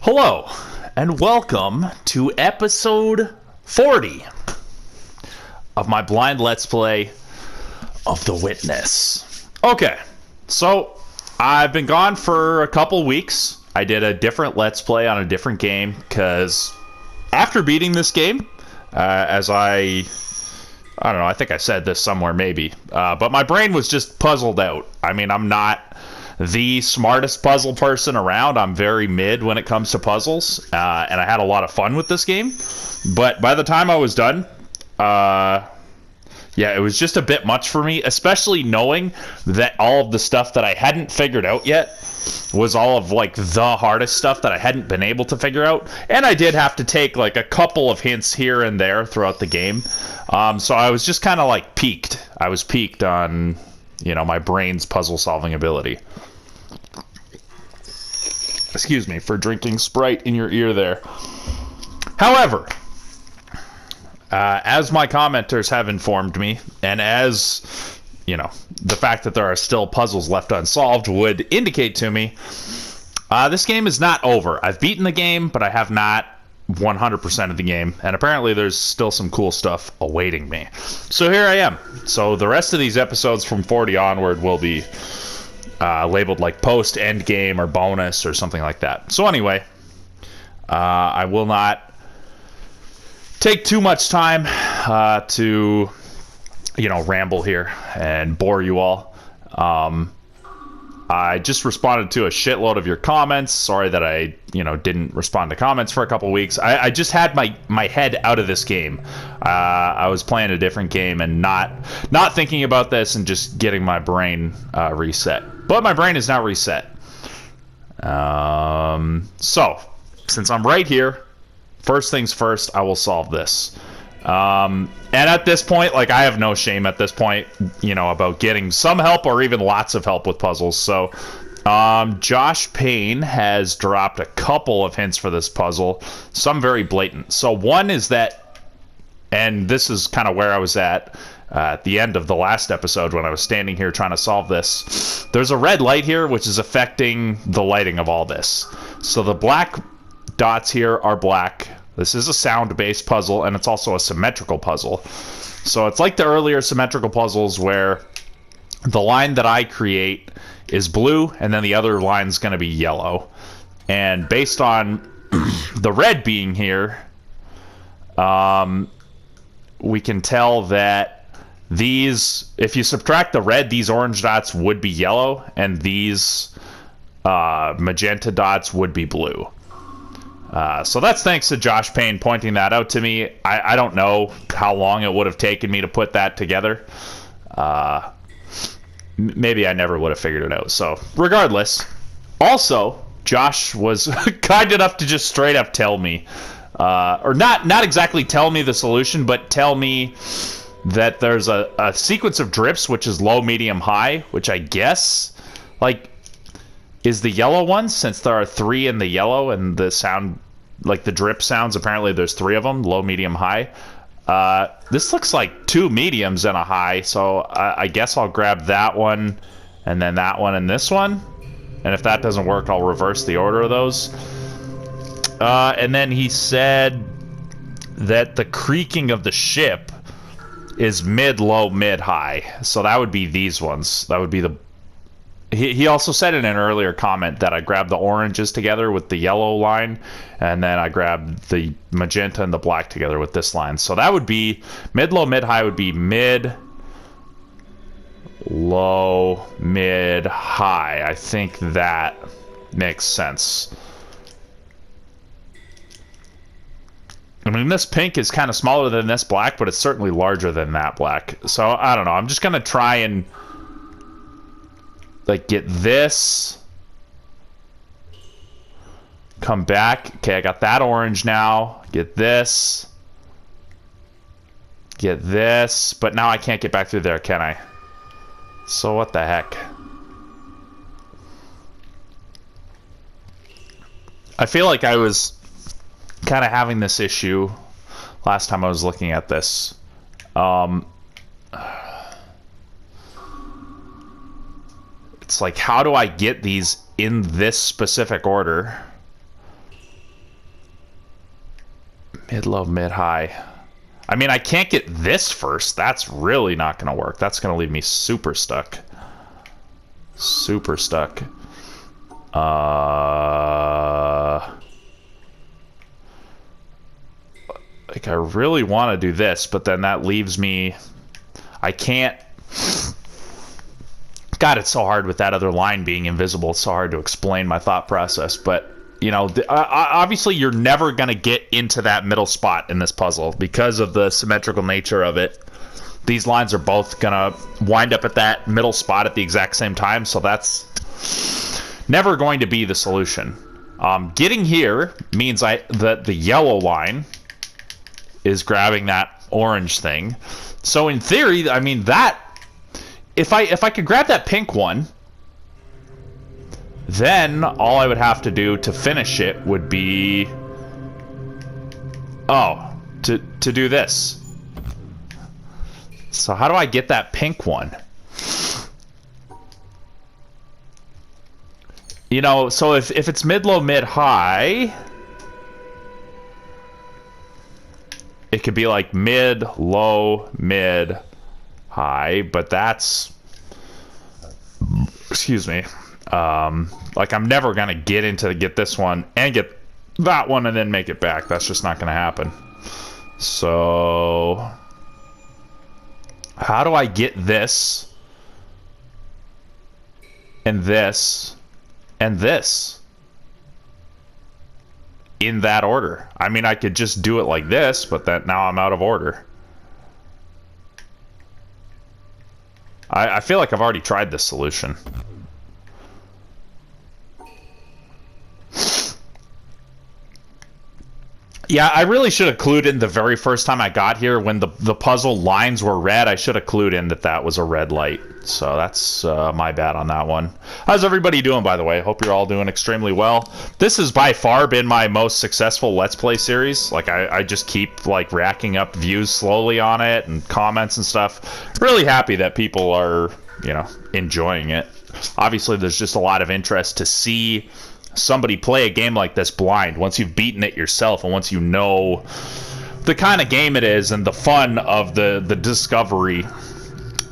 Hello, and welcome to episode 40 of my blind Let's Play of The Witness. Okay, so I've been gone for a couple weeks. I did a different Let's Play on a different game, because after beating this game, as I don't know, I think I said this somewhere maybe, but my brain was just puzzled out. I mean, I'm not the smartest puzzle person around. I'm very mid when it comes to puzzles, and I had a lot of fun with this game. But by the time I was done, yeah, it was just a bit much for me, especially knowing that all of the stuff that I hadn't figured out yet was all of like the hardest stuff that I hadn't been able to figure out. And I did have to take like a couple of hints here and there throughout the game. So I was just kind of like peaked. I was peaked on, my brain's puzzle solving ability. Excuse me for drinking Sprite in your ear there. However, as my commenters have informed me, and as, the fact that there are still puzzles left unsolved would indicate to me, this game is not over. I've beaten the game, but I have not 100% of the game, and apparently there's still some cool stuff awaiting me. So here I am. So the rest of these episodes from 40 onward will be labeled like post, end game, or bonus, or something like that. So anyway, I will not take too much time to, ramble here and bore you all. I just responded to a shitload of your comments. Sorry that I, didn't respond to comments for a couple weeks. I just had my head out of this game. I was playing a different game and not thinking about this and just getting my brain reset. But my brain is now reset. So, since I'm right here, first things first, I will solve this. And at this point, I have no shame at this point, about getting some help or even lots of help with puzzles. So, Josh Payne has dropped a couple of hints for this puzzle, some very blatant. So one is that, and this is kind of where I was at the end of the last episode when I was standing here trying to solve this. There's a red light here, which is affecting the lighting of all this. So the black dots here are black. This is a sound-based puzzle, and it's also a symmetrical puzzle. So it's like the earlier symmetrical puzzles where the line that I create is blue, and then the other line's going to be yellow. And based on the red being here, we can tell that these, if you subtract the red, these orange dots would be yellow, and these magenta dots would be blue. So that's thanks to Josh Payne pointing that out to me. I don't know how long it would have taken me to put that together. Maybe I never would have figured it out. So regardless, also, Josh was kind enough to just straight up tell me, or not exactly tell me the solution, but tell me that there's a sequence of drips, which is low, medium, high, which I guess, is the yellow one, since there are 3 in the yellow, and the sound, the drip sounds, apparently there's 3 of them, low, medium, high. This looks like 2 mediums and a high, so I guess I'll grab that one, and then that one and this one. And if that doesn't work, I'll reverse the order of those. And then he said that the creaking of the ship is mid, low, mid, high. So that would be these ones. That would be the... He also said in an earlier comment that I grabbed the oranges together with the yellow line, and then I grabbed the magenta and the black together with this line. So that would be mid, low, mid, high would be mid, low, mid, high. I think that makes sense. I mean, this pink is kind of smaller than this black, but it's certainly larger than that black. So I don't know. I'm just going to try and get this, come back. Okay, I got that orange now. Get this, but now I can't get back through there, can I? So what the heck? I feel like I was kind of having this issue last time I was looking at this. It's like, how do I get these in this specific order? Mid, low, mid, high. I mean, I can't get this first. That's really not going to work. That's going to leave me super stuck. Super stuck. Like, I really want to do this, but then that leaves me... I can't... God, it's so hard with that other line being invisible. It's so hard to explain my thought process, but... You know, obviously you're never going to get into that middle spot in this puzzle because of the symmetrical nature of it. These lines are both going to wind up at that middle spot at the exact same time, so that's never going to be the solution. Getting here means that the yellow line is grabbing that orange thing. So in theory, I mean, that... If I could grab that pink one... Then, all I would have to do to finish it would be... Oh, to do this. So how do I get that pink one? You know, so if it's mid, low, mid, high... It could be like mid, low, mid, high, but that's... Excuse me. Like I'm never gonna get this one and get that one and then make it back. That's just not gonna happen. So how do I get this and this and this in that order? I mean, I could just do it like this, but that now I'm out of order. I feel like I've already tried this solution. Yeah, I really should have clued in the very first time I got here when the puzzle lines were red. I should have clued in that was a red light. So that's my bad on that one. How's everybody doing, by the way? Hope you're all doing extremely well. This has by far been my most successful Let's Play series. Like, I just keep, like, racking up views slowly on it and comments and stuff. Really happy that people are, you know, enjoying it. Obviously, there's just a lot of interest to see... somebody play a game like this blind once you've beaten it yourself and once you know the kind of game it is and the fun of the discovery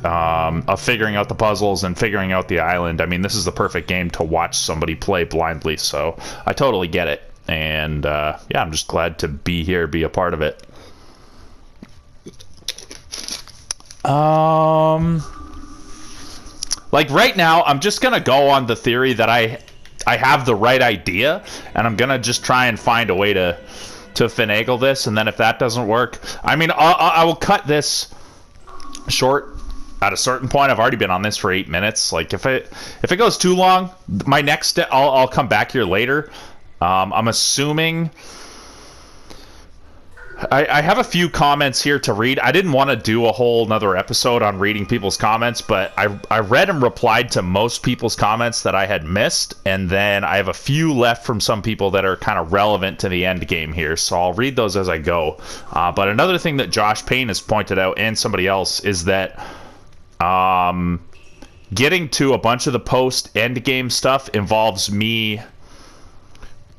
of figuring out the puzzles and figuring out the island. I mean, this is the perfect game to watch somebody play blindly, so I totally get it. And yeah, I'm just glad to be here, be a part of it. Like right now, I'm just gonna go on the theory that I have the right idea, and I'm gonna just try and find a way to finagle this, and then if that doesn't work, I mean, I will cut this short at a certain point. I've already been on this for 8 minutes. Like, if it goes too long, my next step, I'll come back here later. I'm assuming... I have a few comments here to read. I didn't want to do a whole nother episode on reading people's comments, but I read and replied to most people's comments that I had missed, and then I have a few left from some people that are kind of relevant to the end game here, so I'll read those as I go. But another thing that Josh Payne has pointed out, and somebody else, is that getting to a bunch of the post-end game stuff involves me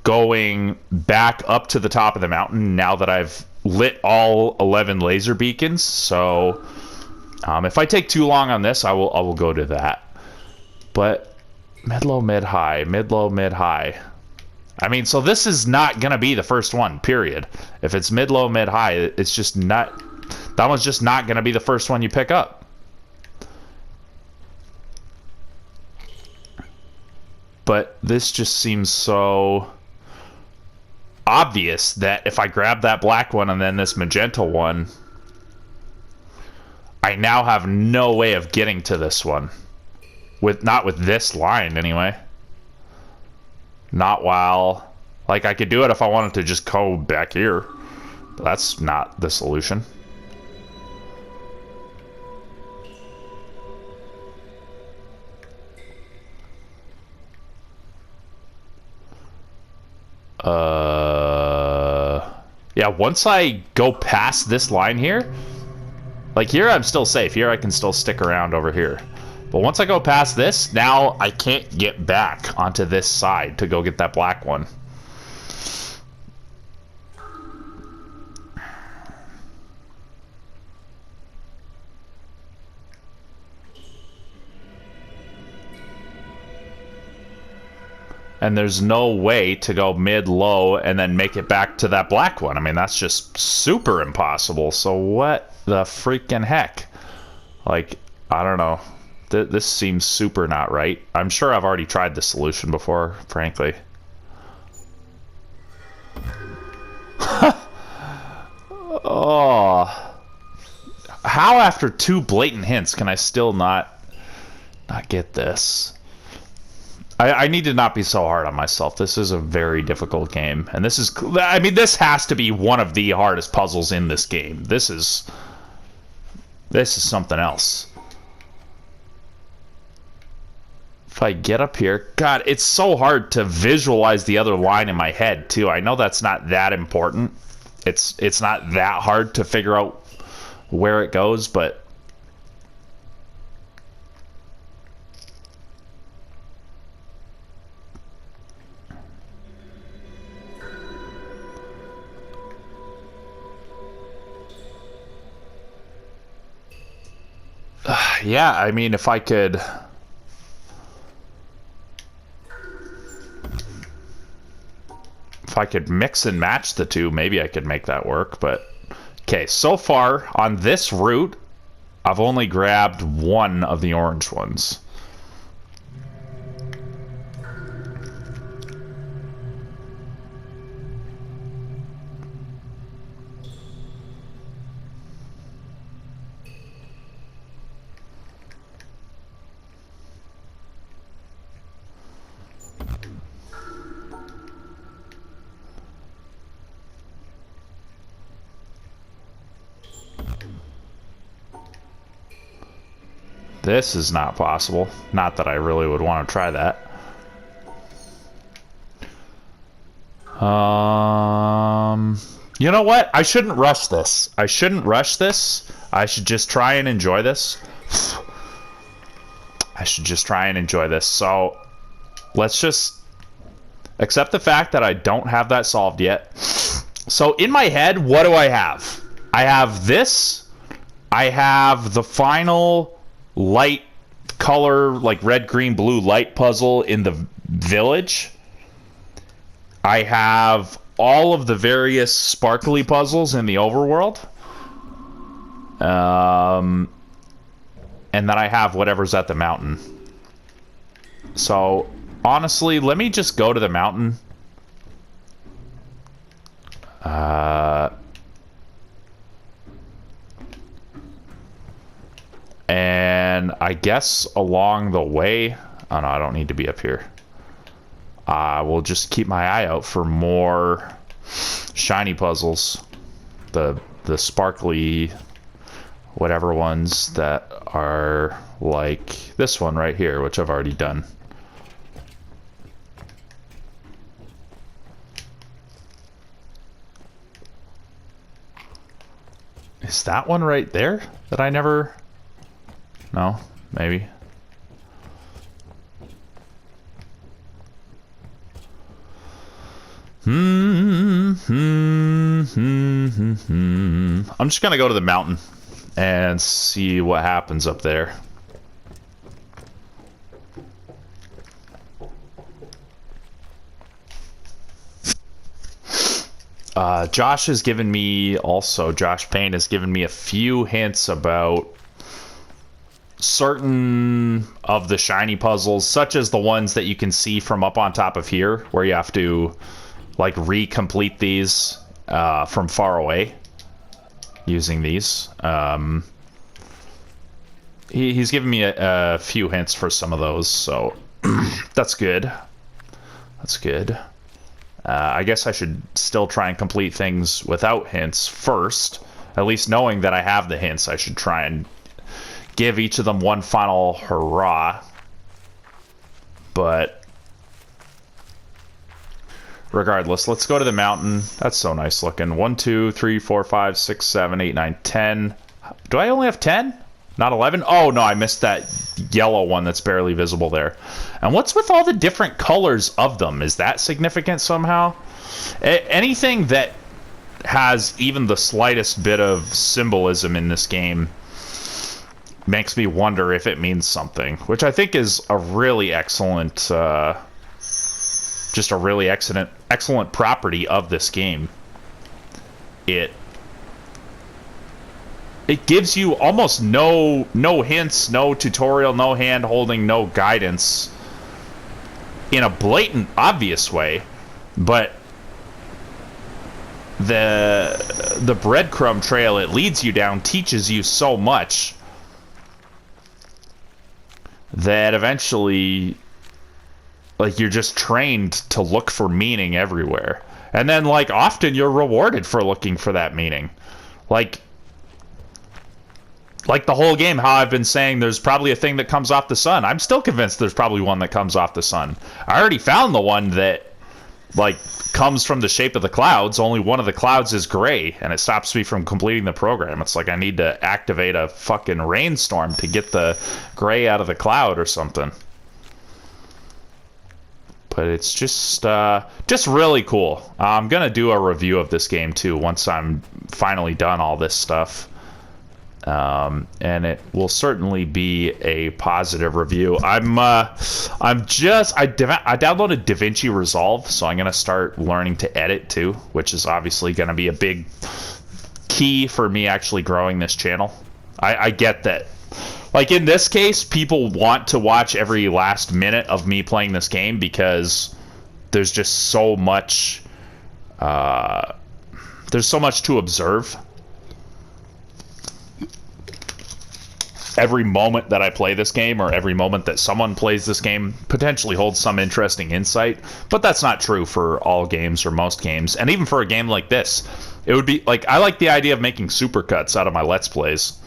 going back up to the top of the mountain now that I've lit all 11 laser beacons. So if I take too long on this, I will go to that. But mid, low, mid, high, mid, low, mid, high. I mean, so this is not gonna be the first one, period. If it's mid, low, mid, high, it's just not... That one's just not gonna be the first one you pick up. But this just seems so obvious that if I grab that black one and then this magenta one, I now have no way of getting to this one. Not with this line, anyway. Not while... Like, I could do it if I wanted to just go back here. But that's not the solution. Yeah, once I go past this line here, like here I'm still safe. Here I can still stick around over here. But once I go past this, now I can't get back onto this side to go get that black one. And there's no way to go mid-low and then make it back to that black one. I mean, that's just super impossible. So what the freaking heck? Like, I don't know. This seems super not right. I'm sure I've already tried this solution before, frankly. Oh. How after 2 blatant hints can I still not get this? I need to not be so hard on myself. This is a very difficult game. And this is... I mean, this has to be one of the hardest puzzles in this game. This is something else. If I get up here... God, it's so hard to visualize the other line in my head, too. I know that's not that important. It's not that hard to figure out where it goes, but... yeah, I mean, if I could... If I could mix and match the two, maybe I could make that work, but... Okay, so far, on this route, I've only grabbed one of the orange ones. This is not possible. Not that I really would want to try that. You know what? I shouldn't rush this. I shouldn't rush this. I should just try and enjoy this. I should just try and enjoy this. So, let's just accept the fact that I don't have that solved yet. So, in my head, what do I have? I have this. I have the final... light color, like red, green, blue light puzzle in the village. I have all of the various sparkly puzzles in the overworld. And then I have whatever's at the mountain. So, honestly, let me just go to the mountain. And I guess along the way... Oh, no, I don't need to be up here. We'll just keep my eye out for more shiny puzzles. The sparkly... whatever ones that are like this one right here, which I've already done. Is that one right there that I never... No, maybe. I'm just gonna go to the mountain and see what happens up there. Josh has given me also, Josh Payne has given me a few hints about certain of the shiny puzzles, such as the ones that you can see from up on top of here, where you have to like re-complete these from far away using these. He's given me a few hints for some of those, so that's good. That's good. I guess I should still try and complete things without hints first. At least knowing that I have the hints, I should try and give each of them one final hurrah. But regardless, let's go to the mountain. That's so nice looking. 1, 2, 3, 4, 5, 6, 7, 8, 9, 10. Do I only have 10? Not 11? Oh, no, I missed that yellow one that's barely visible there. And what's with all the different colors of them? Is that significant somehow? Anything that has even the slightest bit of symbolism in this game makes me wonder if it means something, which I think is a really excellent just a really excellent property of this game. It gives you almost no hints, no tutorial, no hand holding, no guidance in a blatant, obvious way, but the breadcrumb trail it leads you down teaches you so much that eventually, like, you're just trained to look for meaning everywhere. And then, like, often you're rewarded for looking for that meaning. Like the whole game, how I've been saying there's probably a thing that comes off the sun. I'm still convinced there's probably one that comes off the sun. I already found the one that, like, comes from the shape of the clouds. Only one of the clouds is gray, and it stops me from completing the program. It's like I need to activate a fucking rainstorm to get the gray out of the cloud or something. But it's just really cool. I'm gonna do a review of this game too once I'm finally done all this stuff. And it will certainly be a positive review. I downloaded DaVinci Resolve, so I'm gonna start learning to edit too, which is obviously gonna be a big key for me actually growing this channel. I get that. Like in this case, people want to watch every last minute of me playing this game because there's just so much. There's so much to observe. Every moment that I play this game, or every moment that someone plays this game, potentially holds some interesting insight. But that's not true for all games or most games. And even for a game like this, it would be like, I like the idea of making supercuts out of my Let's Plays.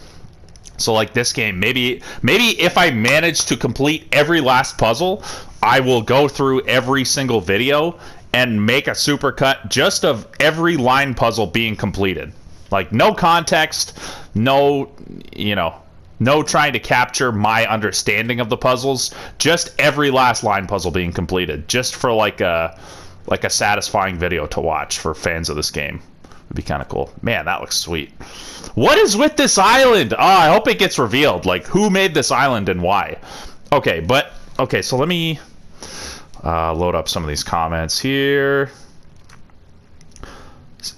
So like this game, maybe if I manage to complete every last puzzle, I will go through every single video and make a supercut just of every line puzzle being completed. Like no context, no trying to capture my understanding of the puzzles, just every last line puzzle being completed, just for like a satisfying video to watch for fans of this game. It'd be kind of cool. Man, that looks sweet. What is with this island? Oh, I hope it gets revealed. Like, who made this island and why? Okay, so let me load up some of these comments here.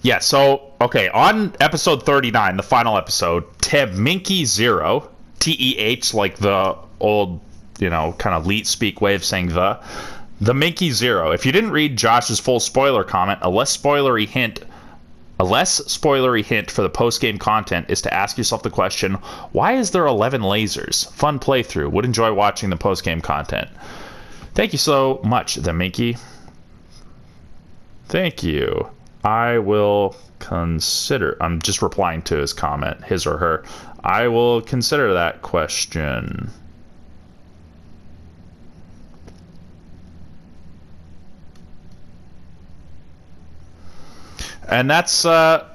Yeah, so, okay, on episode 39, the final episode, Tebminky0, T-E-H, like the old, kind of leet speak way of saying the Minky0. If you didn't read Josh's full spoiler comment, a less spoilery hint for the post-game content is to ask yourself the question, why is there 11 lasers? Fun playthrough. Would enjoy watching the post-game content. Thank you so much, the Minky. Thank you. I will consider... I'm just replying to his comment, his or her. I will consider that question. And that's a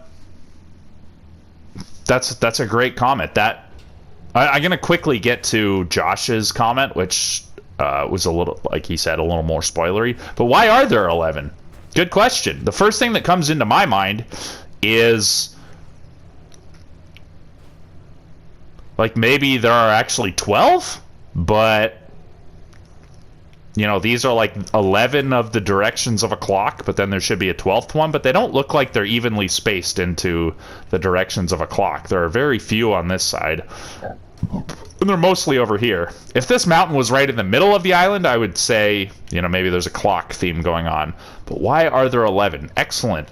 great comment. That I'm gonna quickly get to Josh's comment, which was a little, like he said, a little more spoilery. But why are there 11? Good question. The first thing that comes into my mind is, like, maybe there are actually 12, but these are like 11 of the directions of a clock, but then there should be a 12th one, but they don't look like they're evenly spaced into the directions of a clock. There are very few on this side, and they're mostly over here. If this mountain was right in the middle of the island, I would say, maybe there's a clock theme going on. But why are there 11? Excellent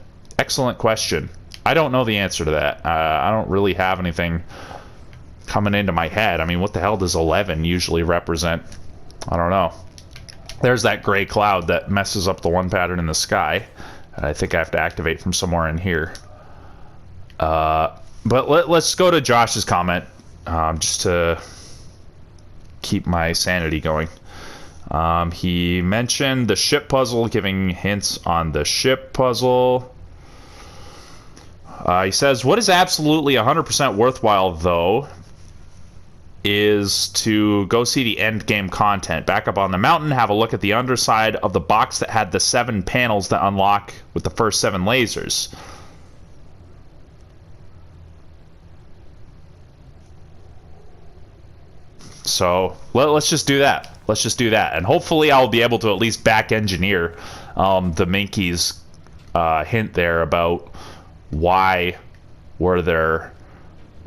question. I don't know the answer to that. I don't really have anything coming into my head. I mean, what the hell does 11 usually represent? I don't know. There's that gray cloud that messes up the one pattern in the sky. I think I have to activate from somewhere in here. But let's go to Josh's comment, just to keep my sanity going. He mentioned the ship puzzle, giving hints on the ship puzzle. He says, what is absolutely 100% worthwhile, though, is to go see the end game content. Back up on the mountain, have a look at the underside of the box that had the 7 panels that unlock with the first 7 lasers. So let's just do that. And hopefully I'll be able to at least back engineer the Minky's hint there about why were there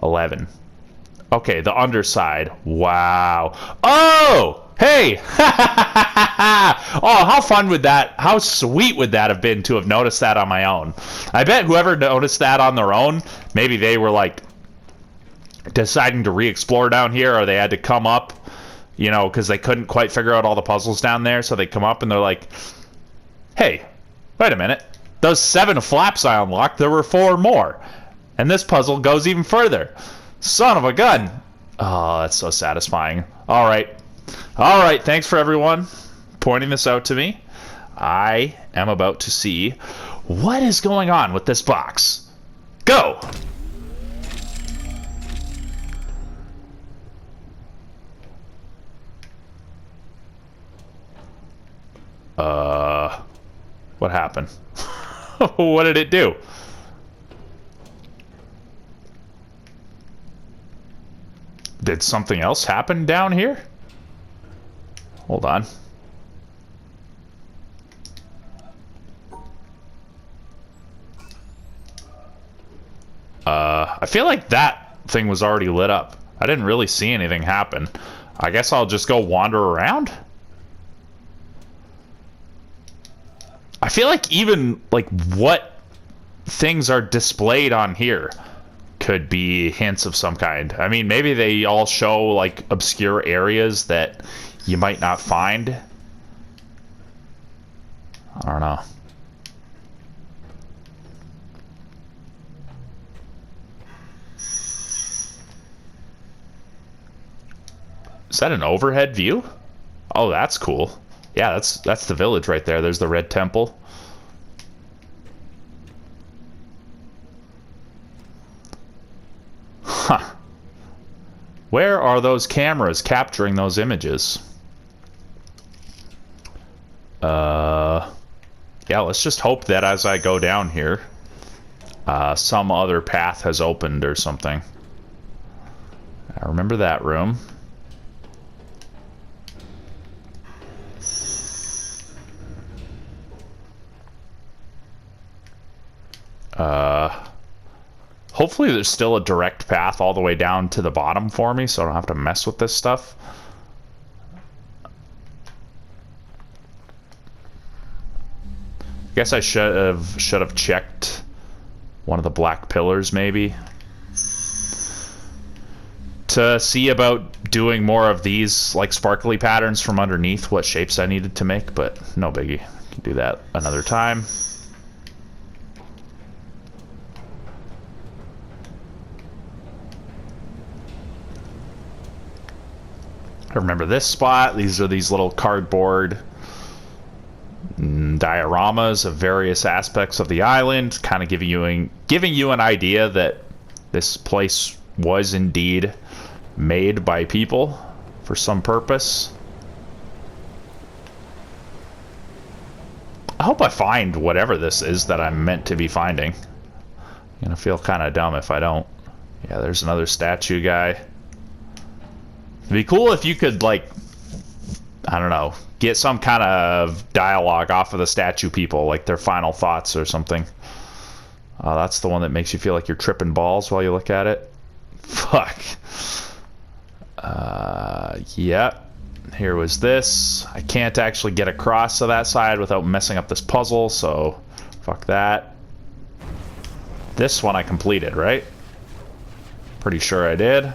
11. Okay, the underside. Wow. Oh! Hey! Oh, how fun would that, how sweet would that have been to have noticed that on my own? I bet whoever noticed that on their own, maybe they were like deciding to re-explore down here, or they had to come up, you know, because they couldn't quite figure out all the puzzles down there, so they come up and they're like, hey, wait a minute. Those 7 flaps I unlocked, there were 4 more. And this puzzle goes even further. Son of a gun. Oh, that's so satisfying. All right. All right, thanks for everyone pointing this out to me. I am about to see what is going on with this box. Go! What happened? What did it do? Did something else happen down here? Hold on. I feel like that thing was already lit up. I didn't really see anything happen. I guess I'll just go wander around? I feel like even, like, what things are displayed on here could be hints of some kind. I mean, maybe they all show, like, obscure areas that you might not find. I don't know. Is that an overhead view? Oh, that's cool. Yeah, that's the village right there. There's the red temple. Huh. Where are those cameras capturing those images? Yeah, let's just hope that as I go down here, some other path has opened or something. I remember that room. Hopefully there's still a direct path all the way down to the bottom for me, so I don't have to mess with this stuff. Guess I should have checked one of the black pillars maybe to see about doing more of these like sparkly patterns from underneath, what shapes I needed to make, but no biggie. Can do that another time. I remember this spot. These are these little cardboard dioramas of various aspects of the island, kind of giving you an idea that this place was indeed made by people for some purpose. I hope I find whatever this is that I'm meant to be finding. I'm gonna feel kind of dumb if I don't. Yeah, there's another statue guy. It'd be cool if you could, like, I don't know, get some kind of dialogue off of the statue people, like their final thoughts or something. That's the one that makes you feel like you're tripping balls while you look at it. Fuck. Yeah. Here was this. I can't actually get across to that side without messing up this puzzle, so fuck that. This one I completed, right? Pretty sure I did.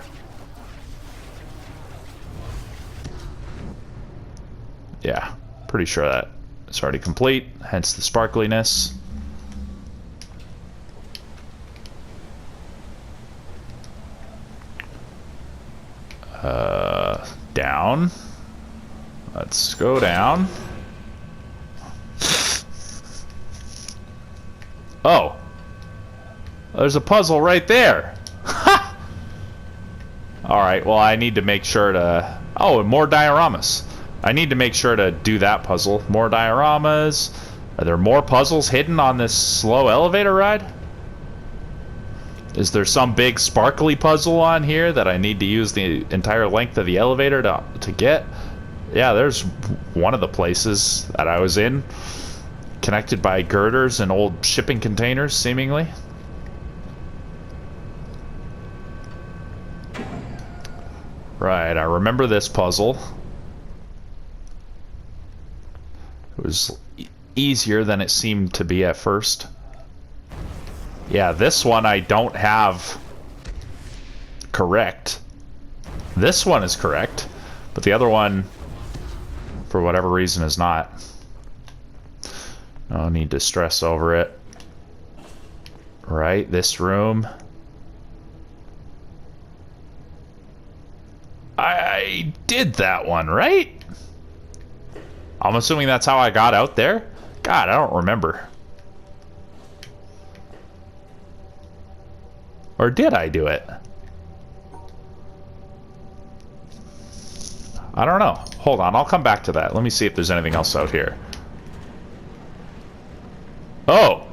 Yeah, pretty sure that it's already complete, hence the sparkliness. Down. Let's go down. Oh. There's a puzzle right there. Ha! Alright, well I need to make sure to... Oh, and more dioramas. I need to make sure to do that puzzle. More dioramas. Are there more puzzles hidden on this slow elevator ride? Is there some big sparkly puzzle on here that I need to use the entire length of the elevator to get? Yeah, there's one of the places that I was in. Connected by girders and old shipping containers, seemingly. Right, I remember this puzzle. It was easier than it seemed to be at first. Yeah, this one I don't have correct. This one is correct, but the other one, for whatever reason, is not. No need to stress over it. Right, this room. I did that one, right? I'm assuming that's how I got out there? God, I don't remember. Or did I do it? I don't know. Hold on, I'll come back to that. Let me see if there's anything else out here. Oh!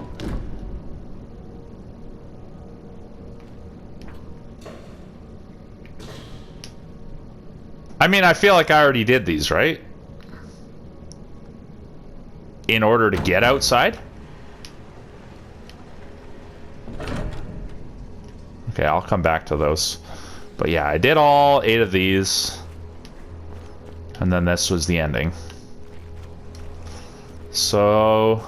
I mean, I feel like I already did these, right? In order to get outside? Okay, I'll come back to those. But yeah, I did all 8 of these. And then this was the ending. So...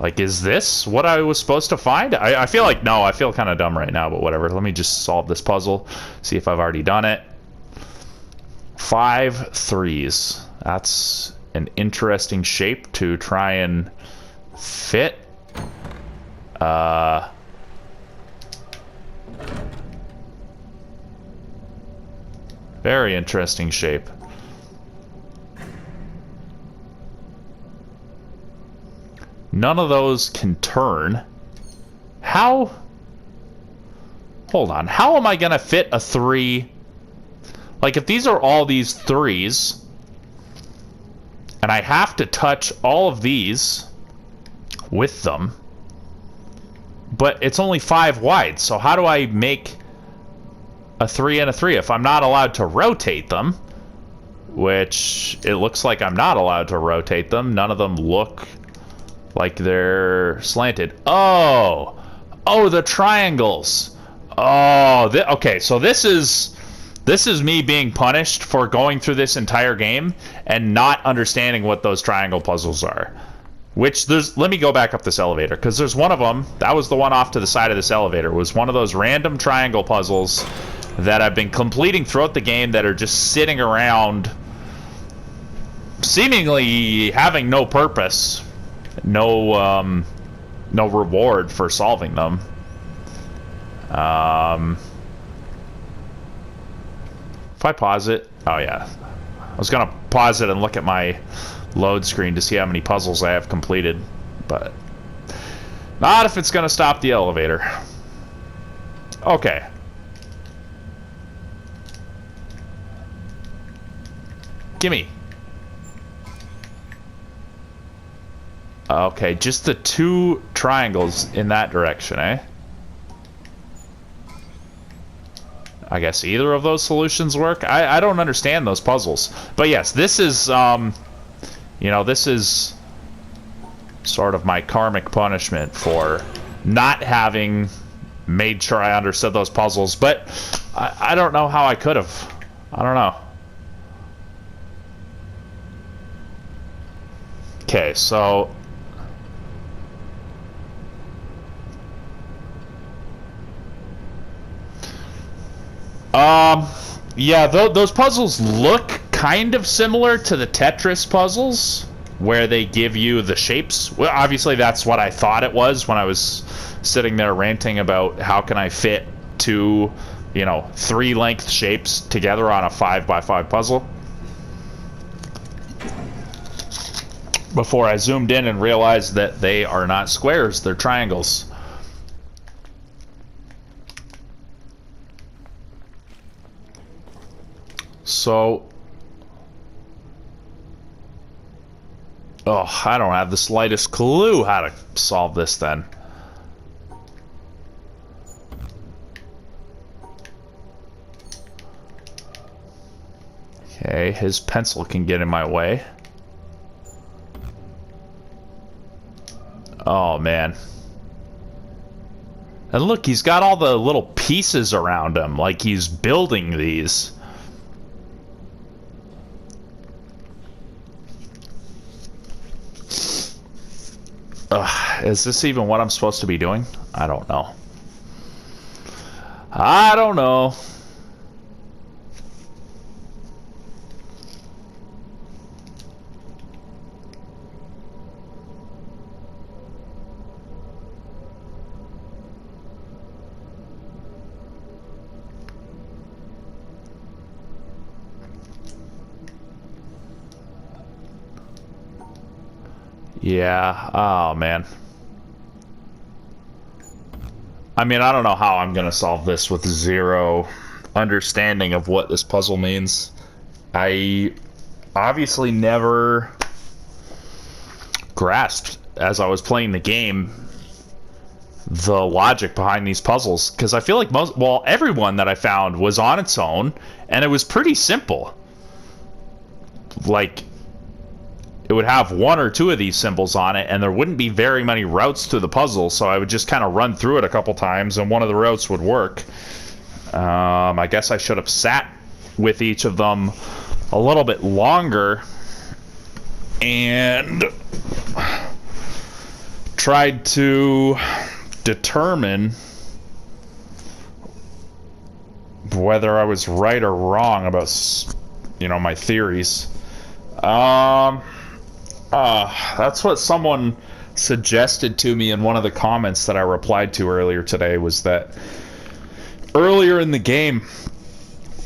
like, is this what I was supposed to find? I feel like, no, I feel kind of dumb right now, but whatever. Let me just solve this puzzle, see if I've already done it. 5 3s. That's an interesting shape to try and fit. Very interesting shape. None of those can turn. How? Hold on. How am I going to fit a 3? Like, if these are all these 3s, and I have to touch all of these with them, but it's only 5 wide, so how do I make a 3 and a 3 if I'm not allowed to rotate them? Which, it looks like I'm not allowed to rotate them. None of them look like they're slanted. Oh! Oh, the triangles! Oh, okay, so this is me being punished for going through this entire game and not understanding what those triangle puzzles are. Which, let me go back up this elevator, because there's one of them, that was the one off to the side of this elevator, was one of those random triangle puzzles that I've been completing throughout the game that are just sitting around, seemingly having no purpose. No reward for solving them. If I pause it... oh, yeah. I was going to pause it and look at my load screen to see how many puzzles I have completed. But not if it's going to stop the elevator. Okay. Gimme. Okay, just the 2 triangles in that direction, eh? I guess either of those solutions work. I don't understand those puzzles. But yes, this is, you know, this is sort of my karmic punishment for not having made sure I understood those puzzles. But I don't know how I could have. I don't know. Okay, so... yeah, those puzzles look kind of similar to the Tetris puzzles, where they give you the shapes. Well, obviously that's what I thought it was when I was sitting there ranting about how can I fit 2, you know, 3-length shapes together on a 5x5 puzzle. Before I zoomed in and realized that they are not squares, they're triangles. So, oh, I don't have the slightest clue how to solve this then. Okay, his pencil can get in my way. Oh, man. And look, he's got all the little pieces around him, like he's building these. Is this even what I'm supposed to be doing? I don't know. I don't know. Yeah, oh man. I mean, I don't know how I'm gonna solve this with zero understanding of what this puzzle means. I obviously never grasped, as I was playing the game, the logic behind these puzzles, because I feel like everyone that I found was on its own, and it was pretty simple. Like, it would have one or two of these symbols on it, and there wouldn't be very many routes to the puzzle, so I would just kind of run through it a couple times, and one of the routes would work. I guess I should have sat with each of them a little bit longer and tried to determine whether I was right or wrong about, my theories. That's what someone suggested to me in one of the comments that I replied to earlier today, was that earlier in the game,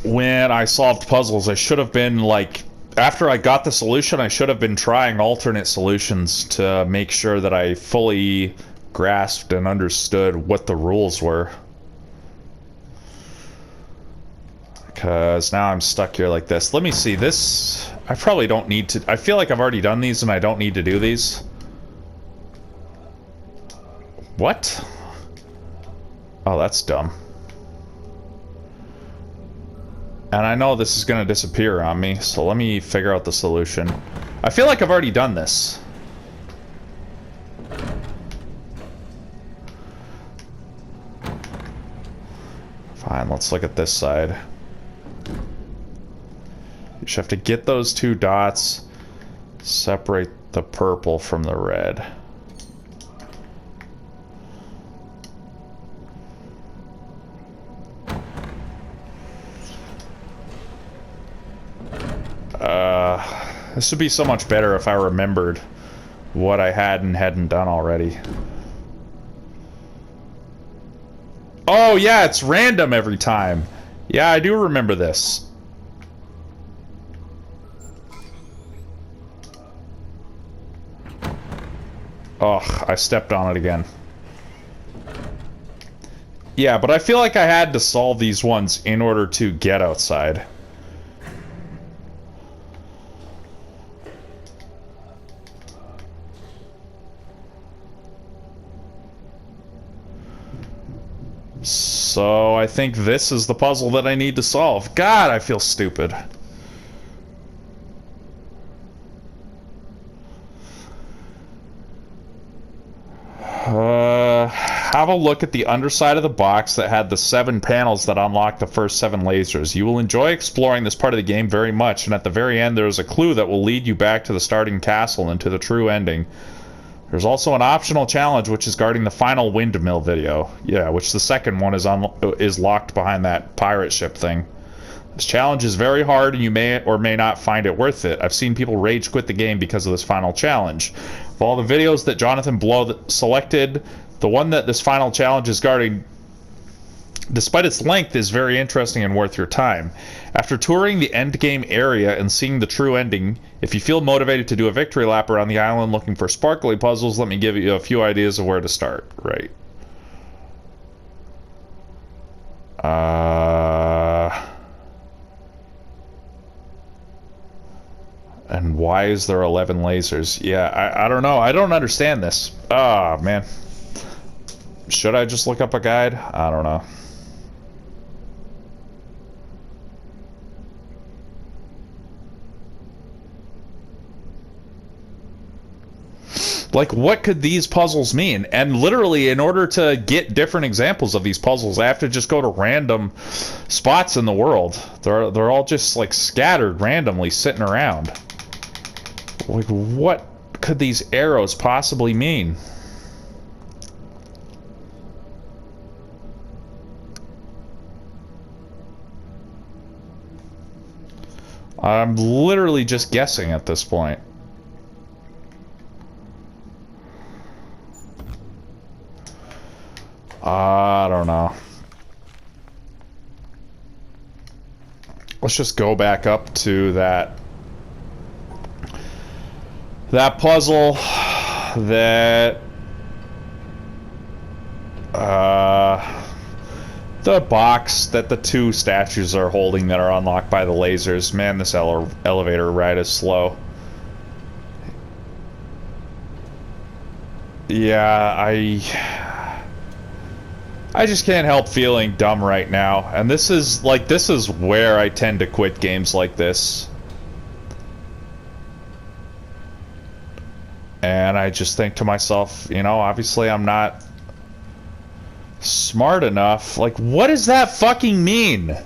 when I solved puzzles, I should have been like, after I got the solution, I should have been trying alternate solutions to make sure that I fully grasped and understood what the rules were. Because now I'm stuck here like this. Let me see, this... I probably don't need to... I feel like I've already done these and I don't need to do these. What? Oh, that's dumb. And I know this is going to disappear on me, so let me figure out the solution. I feel like I've already done this. Fine, let's look at this side. You should have to get those two dots, separate the purple from the red. This would be so much better if I remembered what I had and hadn't done already. Oh yeah, it's random every time. Yeah, I do remember this. Oh, I stepped on it again. Yeah, but I feel like I had to solve these ones in order to get outside. So I think this is the puzzle that I need to solve. God, I feel stupid. Have a look at the underside of the box that had the 7 panels that unlock the first 7 lasers. You will enjoy exploring this part of the game very much, and at the very end there is a clue that will lead you back to the starting castle and to the true ending. There's also an optional challenge which is guarding the final windmill video. Yeah, which the second one is locked behind that pirate ship thing. This challenge is very hard and you may or may not find it worth it. I've seen people rage quit the game because of this final challenge. Of all the videos that Jonathan Blow selected, the one that this final challenge is guarding, despite its length, is very interesting and worth your time. After touring the endgame area and seeing the true ending, if you feel motivated to do a victory lap around the island looking for sparkly puzzles, let me give you a few ideas of where to start. Right. And why is there 11 lasers? Yeah, I don't know. I don't understand this. Ah, man. Should I just look up a guide? I don't know. Like, what could these puzzles mean? And literally, in order to get different examples of these puzzles, I have to just go to random spots in the world. They're all just, like, scattered randomly, sitting around. Like, what could these arrows possibly mean? I'm literally just guessing at this point. I don't know. Let's just go back up to that puzzle that the box that the two statues are holding that are unlocked by the lasers. Man, this elevator ride is slow. Yeah, I just can't help feeling dumb right now. And this is where I tend to quit games like this. And I just think to myself, you know, obviously I'm not smart enough. Like, what does that fucking mean?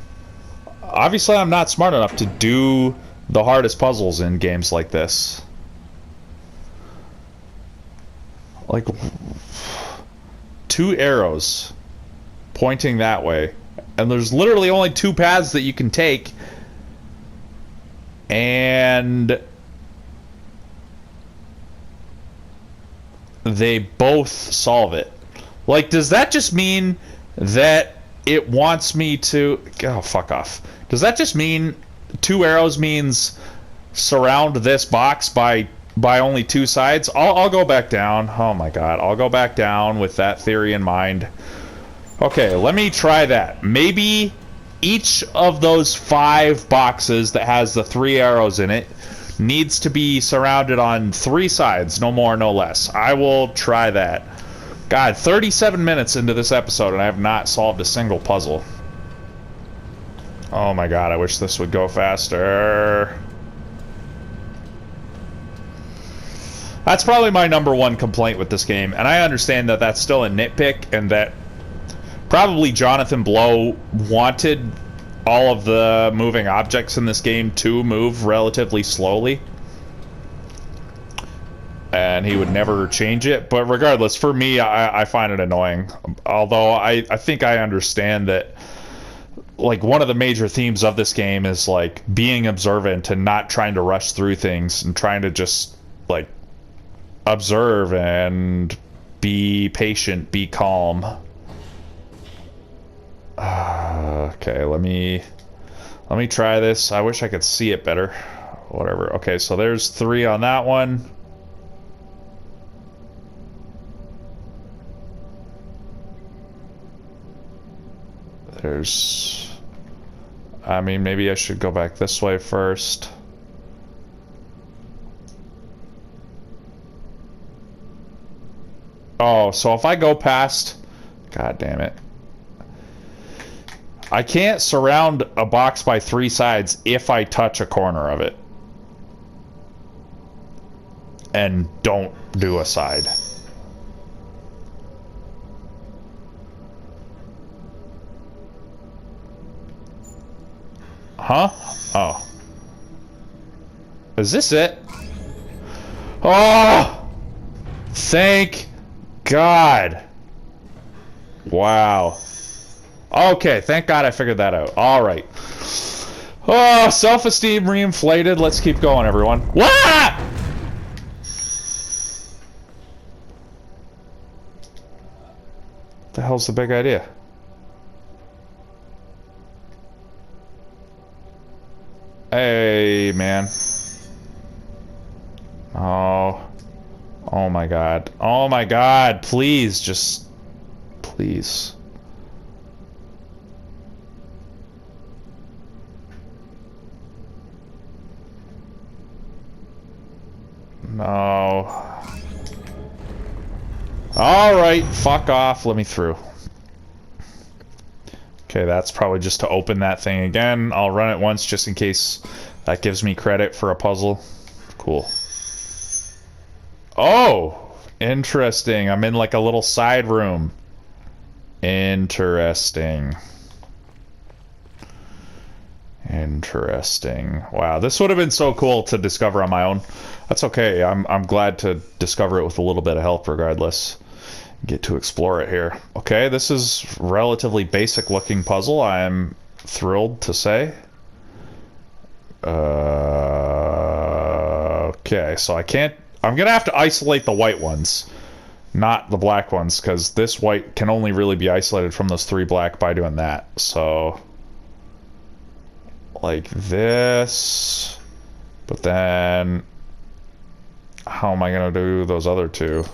Obviously I'm not smart enough to do the hardest puzzles in games like this. Like, 2 arrows pointing that way, and there's literally only 2 paths that you can take, and they both solve it. Like, does that just mean that it wants me to... Oh, fuck off. Does that just mean 2 arrows means surround this box by only 2 sides? I'll go back down. Oh my god, I'll go back down with that theory in mind. Okay, let me try that. Maybe each of those 5 boxes that has the 3 arrows in it needs to be surrounded on 3 sides, no more, no less. I will try that. God, 37 minutes into this episode and I have not solved a single puzzle. Oh my god, I wish this would go faster. That's probably my #1 complaint with this game, and I understand that that's still a nitpick, and that probably Jonathan Blow wanted all of the moving objects in this game to move relatively slowly, and he would never change it. But regardless, for me, I find it annoying. Although I think I understand that, like, one of the major themes of this game is, like, being observant and not trying to rush through things and trying to just, like, observe and be patient, be calm. Okay, let me try this. I wish I could see it better. Whatever. Okay, so there's 3 on that one. There's... I mean, maybe I should go back this way first. Oh, so if I go past... God damn it. I can't surround a box by 3 sides if I touch a corner of it. And don't do a side. Huh? Oh. Is this it? Oh! Thank God. Wow. Okay, thank God I figured that out. Alright. Oh, self-esteem reinflated. Let's keep going, everyone. What? The hell's the big idea? Hey, man. Oh. Oh my God. Oh my God. Please, just... Please. No. Alright, fuck off. Let me through. Okay, that's probably just to open that thing again. I'll run it once just in case that gives me credit for a puzzle. Cool. Oh! Interesting. I'm in like a little side room. Interesting. Interesting. Wow, this would have been so cool to discover on my own. That's okay. I'm glad to discover it with a little bit of help regardless. Get to explore it here. Okay, this is relatively basic looking puzzle. I'm thrilled to say. Okay, so I'm gonna have to isolate the white ones, not the black ones, because this white can only really be isolated from those 3 black by doing that. So like this, but then how am I gonna do those other 2?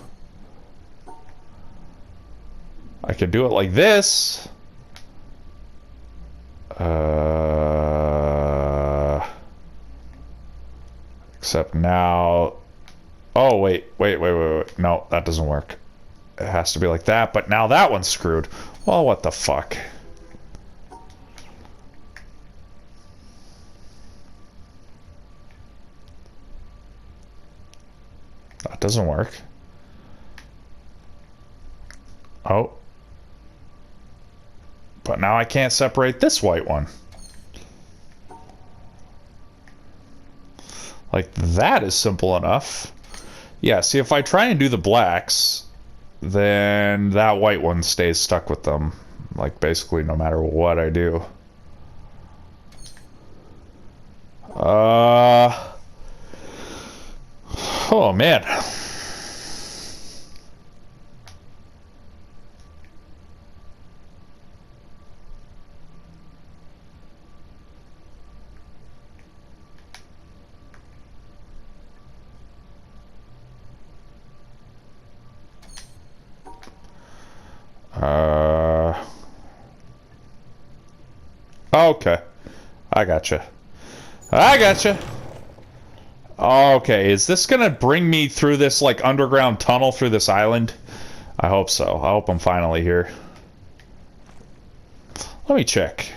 I could do it like this. Except now, oh wait. No, that doesn't work. It has to be like that, but now that one's screwed. Well, what the fuck? That doesn't work. Oh. But now I can't separate this white one. Like, that is simple enough. Yeah, see, if I try and do the blacks, then that white one stays stuck with them. Like, basically, no matter what I do. Oh, man. Okay. I gotcha. Okay, is this gonna bring me through this, like, underground tunnel through this island? I hope so. I hope I'm finally here. Let me check.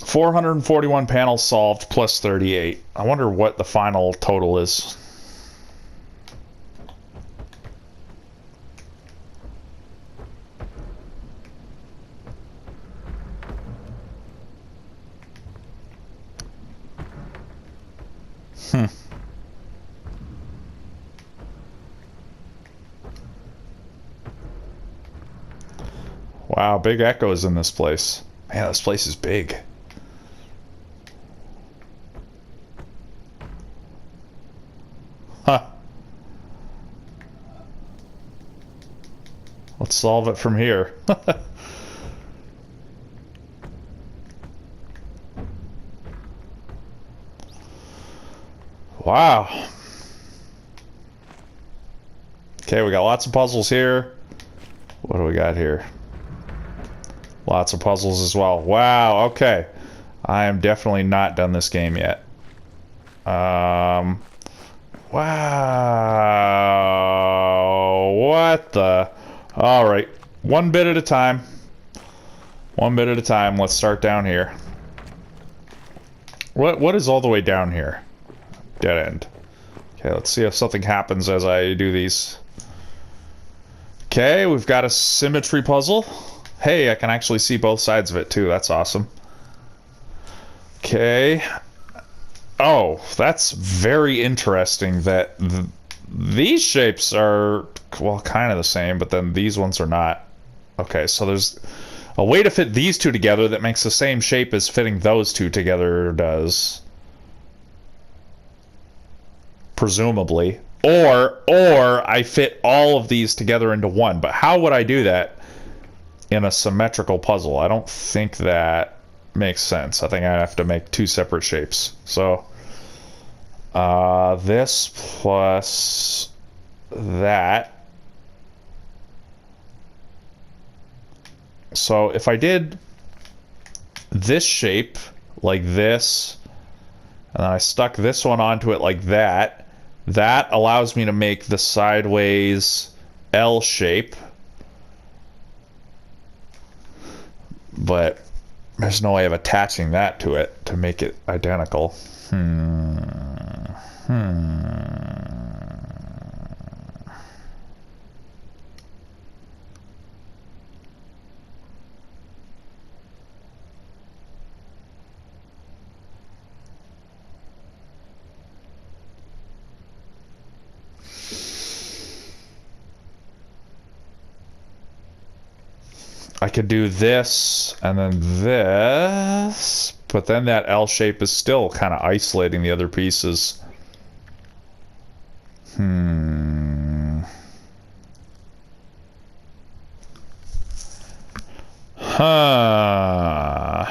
441 panels solved plus 38. I wonder what the final total is. Wow, big echoes in this place. Man, this place is big. Huh. Let's solve it from here. Wow. Okay, we got lots of puzzles here. What do we got here? Lots of puzzles as well. Wow, okay. I am definitely not done this game yet. Wow. What the? Alright. One bit at a time. One bit at a time. Let's start down here. What is all the way down here? Dead end. Okay, let's see if something happens as I do these. Okay, we've got a symmetry puzzle. Hey, I can actually see both sides of it too. That's awesome. Okay. Oh, that's very interesting that these shapes are, well, kind of the same, but then these ones are not. Okay, so there's a way to fit these two together that makes the same shape as fitting those two together does. Presumably. Or I fit all of these together into one. But how would I do that in a symmetrical puzzle? I don't think that makes sense. I think I have to make two separate shapes. So this plus that. So if I did this shape like this, and I stuck this one onto it like that, that allows me to make the sideways L shape. But there's no way of attaching that to it to make it identical. I could do this and then this, but then that L shape is still kind of isolating the other pieces. Huh.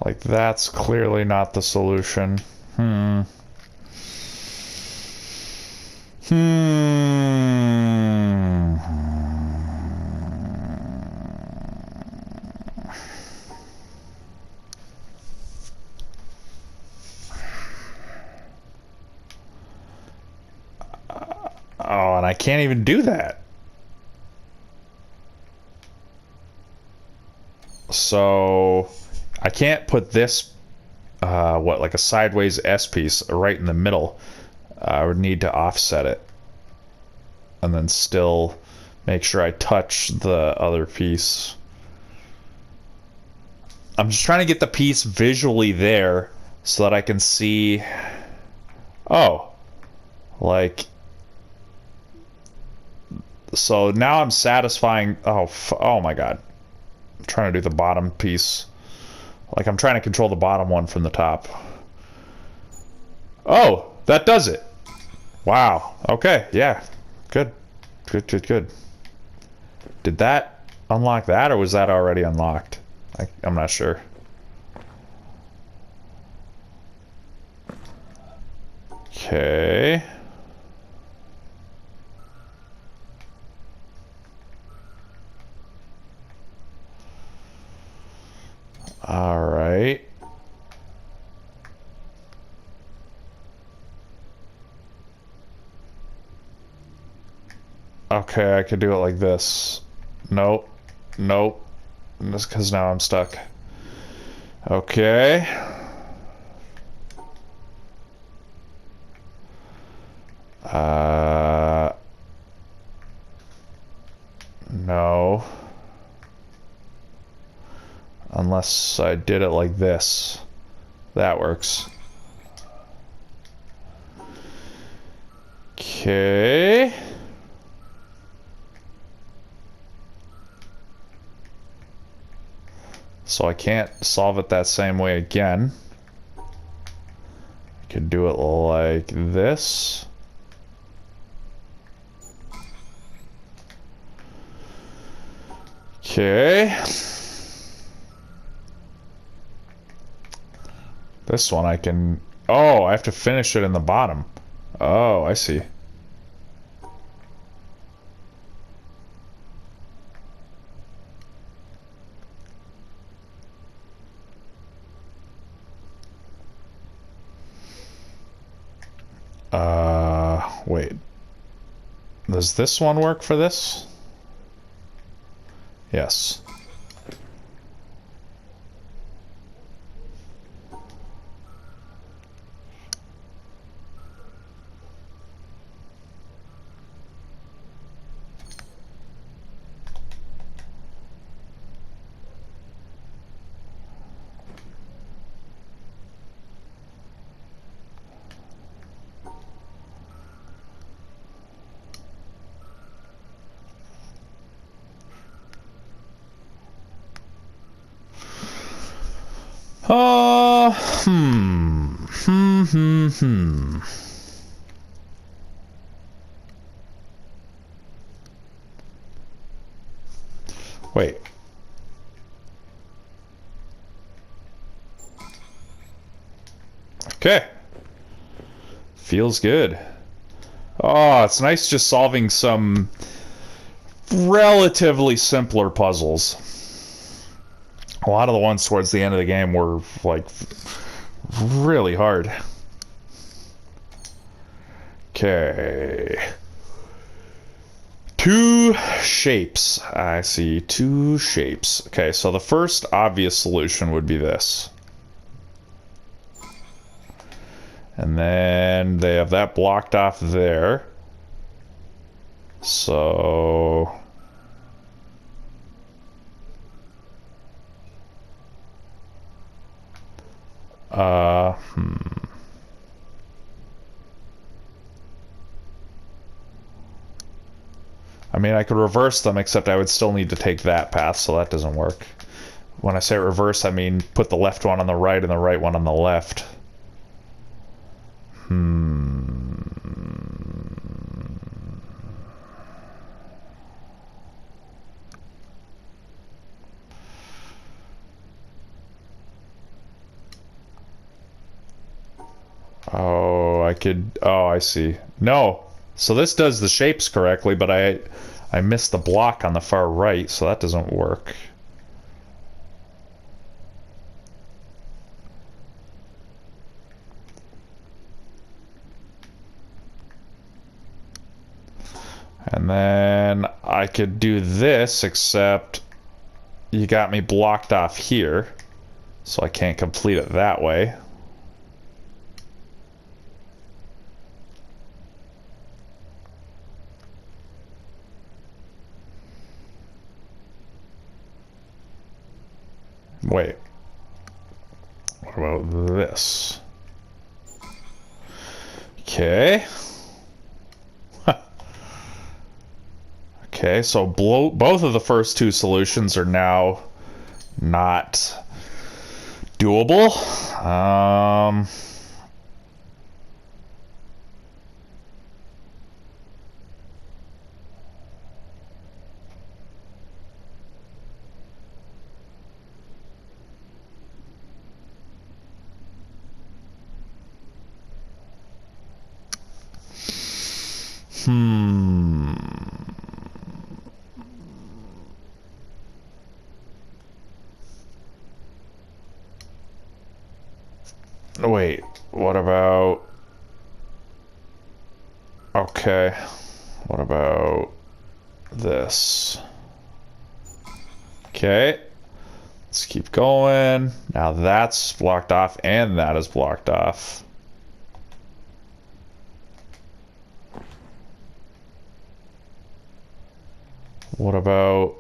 Like, that's clearly not the solution. Oh, and I can't even do that. So I can't put this, like a sideways S piece right in the middle. I would need to offset it. And then still make sure I touch the other piece. I'm just trying to get the piece visually there so that I can see, oh, like, so now I'm satisfying, oh my god. I'm trying to do the bottom piece. Like, I'm trying to control the bottom one from the top. Oh, that does it. Wow. Okay, yeah. Good. Good. Did that unlock that, or was that already unlocked? I'm not sure. Okay. All right. Okay, I could do it like this. Nope. Just because now I'm stuck. Okay. No. Unless I did it like this. That works. Okay. So I can't solve it that same way again. I could do it like this. Okay. This one I can... Oh, I have to finish it in the bottom. Oh, I see. Wait. Does this one work for this? Yes. Wait. Okay. Feels good. Oh, it's nice just solving some relatively simpler puzzles. A lot of the ones towards the end of the game were, like, really hard. Okay. 2 shapes. I see 2 shapes. Okay, so the first obvious solution would be this. And then they have that blocked off there. So... I mean, I could reverse them, except I would still need to take that path, so that doesn't work. When I say reverse, I mean put the left one on the right and the right one on the left. Oh, I could... Oh, I see. No. So this does the shapes correctly, but I missed the block on the far right, so that doesn't work. And then I could do this, except you got me blocked off here, so I can't complete it that way. Wait. What about this? Okay. Okay, so both of the first 2 solutions are now not doable. Wait, what about... Okay, what about this? Okay, let's keep going. Now that's blocked off and that is blocked off. What about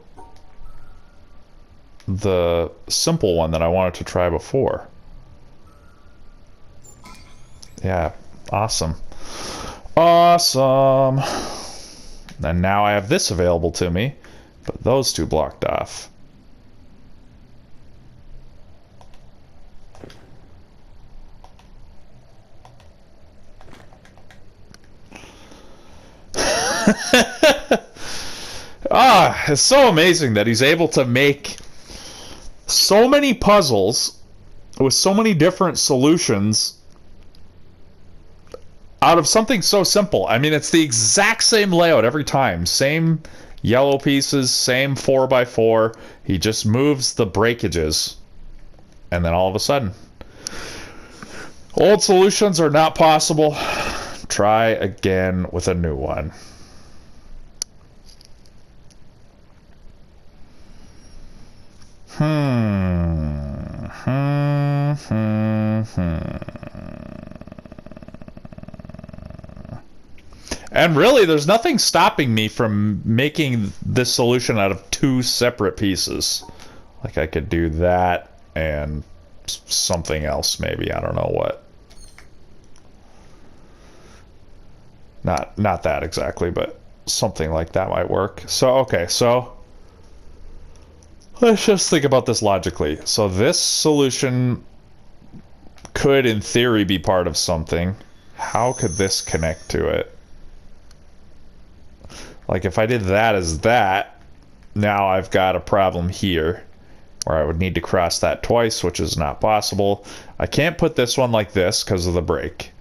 the simple one that I wanted to try before? Yeah, awesome. Awesome. And now I have this available to me, but those 2 blocked off. It's so amazing that he's able to make so many puzzles with so many different solutions out of something so simple. I mean, it's the exact same layout every time. Same yellow pieces, same 4x4. He just moves the breakages. And then all of a sudden, old solutions are not possible. Try again with a new one. And really, there's nothing stopping me from making this solution out of 2 separate pieces. Like, I could do that and something else, maybe. I don't know what. Not that exactly, but something like that might work. So, okay, so let's just think about this logically. So this solution could, in theory, be part of something. How could this connect to it? Like, if I did that as that, now I've got a problem here. where I would need to cross that twice, which is not possible. I can't put this one like this because of the break.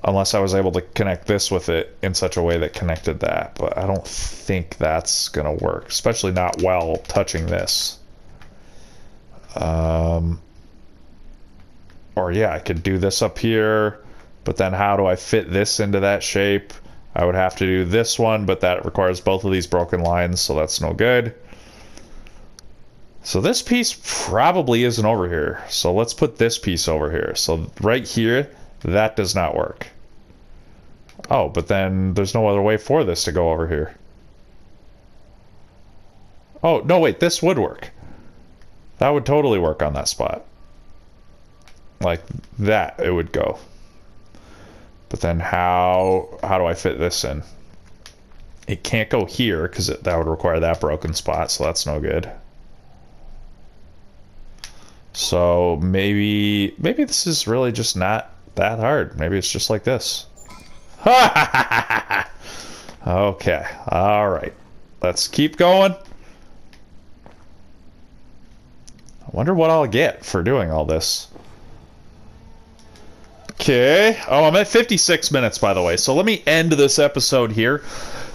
Unless I was able to connect this with it in such a way that connected that. But I don't think that's going to work, especially not while touching this. Or yeah, I could do this up here, but then how do I fit this into that shape? I would have to do this one, but that requires both of these broken lines, so that's no good. So this piece probably isn't over here. So let's put this piece over here. So right here, that does not work. Oh, but then there's no other way for this to go over here. Oh, no, wait, this would work. That would totally work on that spot. Like that, it would go. But then how do I fit this in? It can't go here because that would require that broken spot, so that's no good. So maybe this is really just not that hard. Maybe it's just like this. Okay, all right. Let's keep going. I wonder what I'll get for doing all this. Okay. Oh, I'm at 56 minutes, by the way. So let me end this episode here.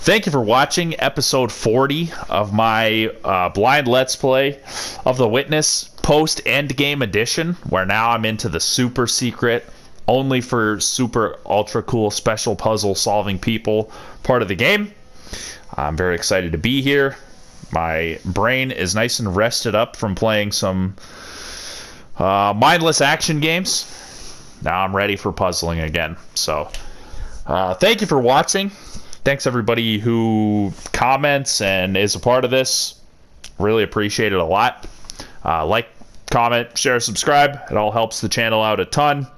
Thank you for watching episode 40 of my blind Let's Play of The Witness post-endgame edition, where now I'm into the super secret, only for super ultra cool special puzzle solving people part of the game. I'm very excited to be here. My brain is nice and rested up from playing some mindless action games. Now I'm ready for puzzling again. So thank you for watching. Thanks everybody who comments and is a part of this. Really appreciate it a lot. Like, comment, share, subscribe. It all helps the channel out a ton.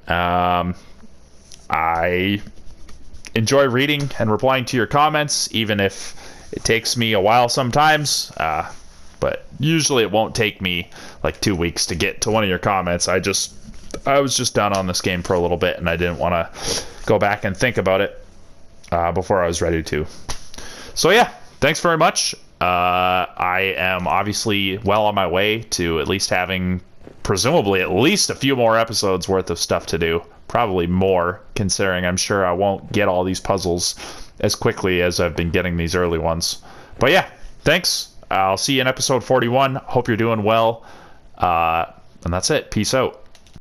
I enjoy reading and replying to your comments, even if it takes me a while sometimes. But usually it won't take me like 2 weeks to get to one of your comments. I was just down on this game for a little bit, and I didn't want to go back and think about it before I was ready to. So yeah, thanks very much. I am obviously well on my way to at least having presumably at least a few more episodes worth of stuff to do. Probably more, considering I'm sure I won't get all these puzzles as quickly as I've been getting these early ones. But yeah, thanks. I'll see you in episode 41. Hope you're doing well. And that's it. Peace out.